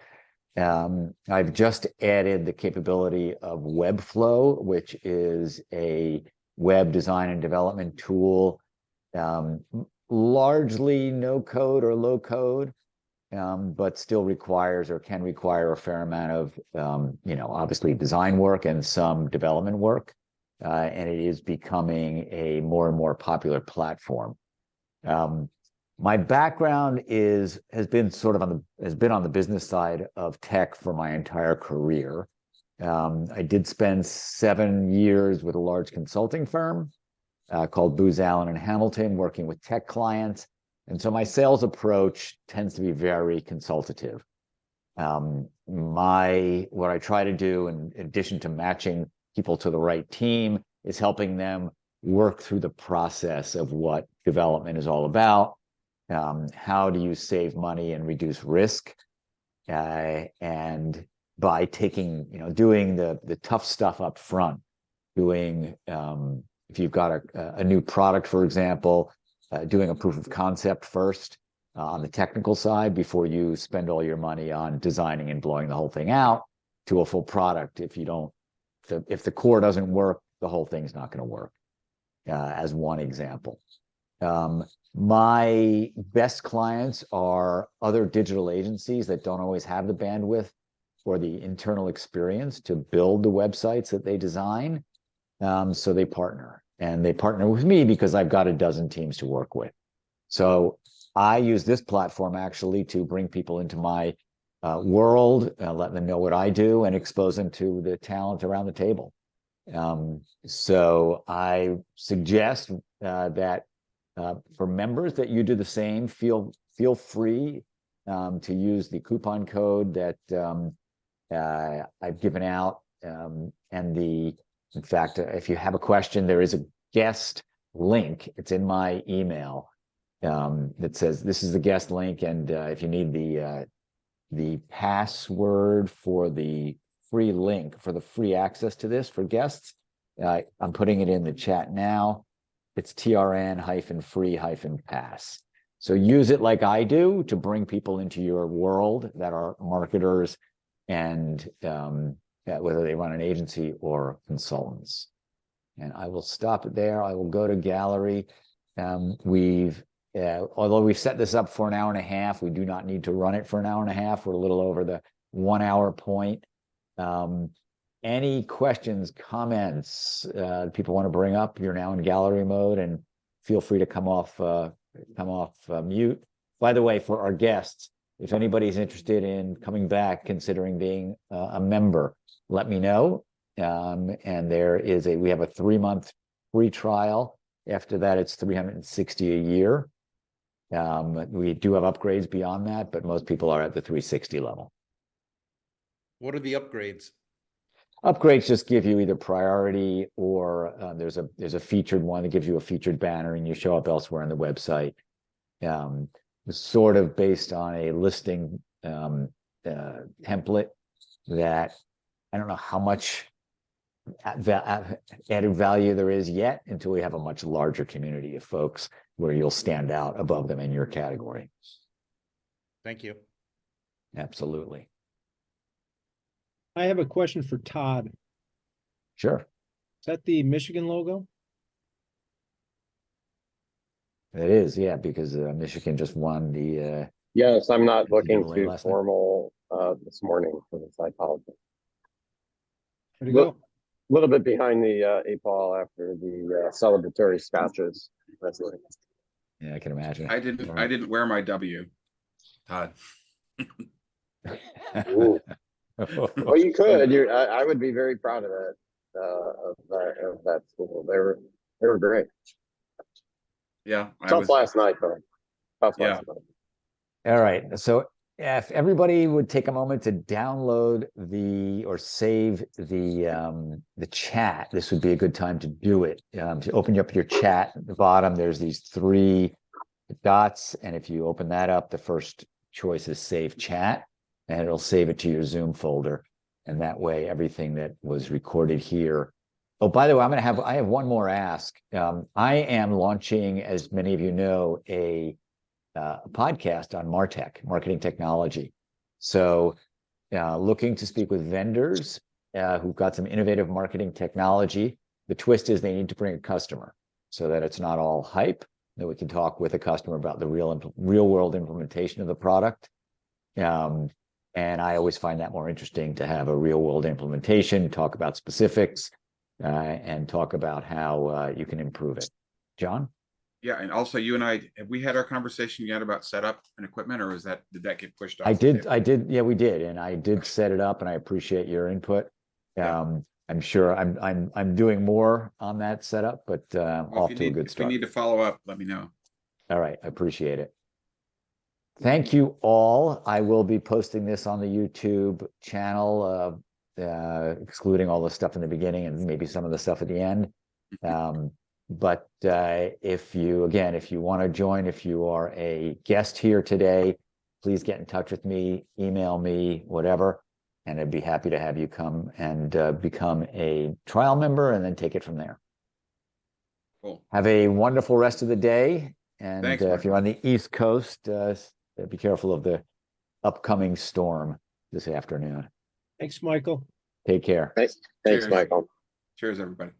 I've just added the capability of Webflow, which is a web design and development tool, largely no code or low code, but still requires or can require a fair amount of, obviously design work and some development work. And it is becoming a more and more popular platform. My background has been on the business side of tech for my entire career. I did spend 7 years with a large consulting firm called Booz Allen and Hamilton, working with tech clients. And so my sales approach tends to be very consultative. What I try to do, in addition to matching people to the right team, is helping them work through the process of what development is all about. How do you save money and reduce risk? And by doing the tough stuff up front, if you've got a new product, for example, doing a proof of concept first on the technical side before you spend all your money on designing and blowing the whole thing out to a full product. If the core doesn't work, the whole thing's not going to work, as one example. My best clients are other digital agencies that don't always have the bandwidth or the internal experience to build the websites that they design. So they partner, and they partner with me because I've got a dozen teams to work with. So I use this platform actually to bring people into my world, let them know what I do, and expose them to the talent around the table. So I suggest that for members that you do the same. Feel free to use the coupon code that I've given out. In fact, if you have a question, there is a guest link. It's in my email that says this is the guest link, and if you need the password for the free link for the free access to this for guests, I'm putting it in the chat now. It's TRN-free-pass. So use it like I do to bring people into your world that are marketers and whether they run an agency or consultants. And I will stop it there. I will go to gallery. Although we've set this up for an hour and a half, we do not need to run it for an hour and a half. We're a little over the 1 hour point. Any questions, comments people want to bring up? You're now in gallery mode, and feel free to come off mute. By the way, for our guests, if anybody's interested in coming back, considering being a member, let me know. And we have a 3-month free trial. After that, it's $360 a year. We do have upgrades beyond that, but most people are at the 360 level. What are the upgrades? Upgrades just give you either priority or there's a featured one that gives you a featured banner and you show up elsewhere on the website. It's sort of based on a listing template that I don't know how much added value there is yet until we have a much larger community of folks where you'll stand out above them in your category. Thank you. Absolutely. I have a question for Todd. Sure. Is that the Michigan logo? It is, yeah, because Michigan just won the. Yes, I'm not looking NCAA too last night. formal this morning for this. I apologize. Where'd it go? A little bit behind the 8 ball after the celebratory scotches. That's right. Yeah, I can imagine. I didn't wear my W, Todd. Well, you could. I would be very proud of that school. They were great. Yeah, Tough last night, though. Tough last night. All right. So if everybody would take a moment to download or save the chat, this would be a good time to do it. To open up your chat at the bottom, there's these 3 dots, and if you open that up, the first choice is Save Chat, and it'll save it to your Zoom folder. And that way, everything that was recorded here. Oh, by the way, I have one more ask. I am launching, as many of you know, a podcast on MarTech, marketing technology. So looking to speak with vendors who've got some innovative marketing technology. The twist is they need to bring a customer so that it's not all hype, that we can talk with a customer about the real world implementation of the product. And I always find that more interesting to have a real world implementation, talk about specifics, and talk about how you can improve it. John? Yeah, and also you and I, have we had our conversation yet about setup and equipment, or did that get pushed off? I did. Yeah, we did, and I did set it up, and I appreciate your input. I'm sure I'm doing more on that setup, but off to a good start. If you need to follow up, let me know. All right, I appreciate it. Thank you all. I will be posting this on the YouTube channel, excluding all the stuff in the beginning and maybe some of the stuff at the end. But if you want to join, if you are a guest here today, please get in touch with me, email me, whatever, and I'd be happy to have you come and become a trial member and then take it from there. Cool. Have a wonderful rest of the day. And Thanks, if you're on the East Coast, be careful of the upcoming storm this afternoon. Thanks, Michael. Take care. Thanks, Cheers. Michael. Cheers, everybody.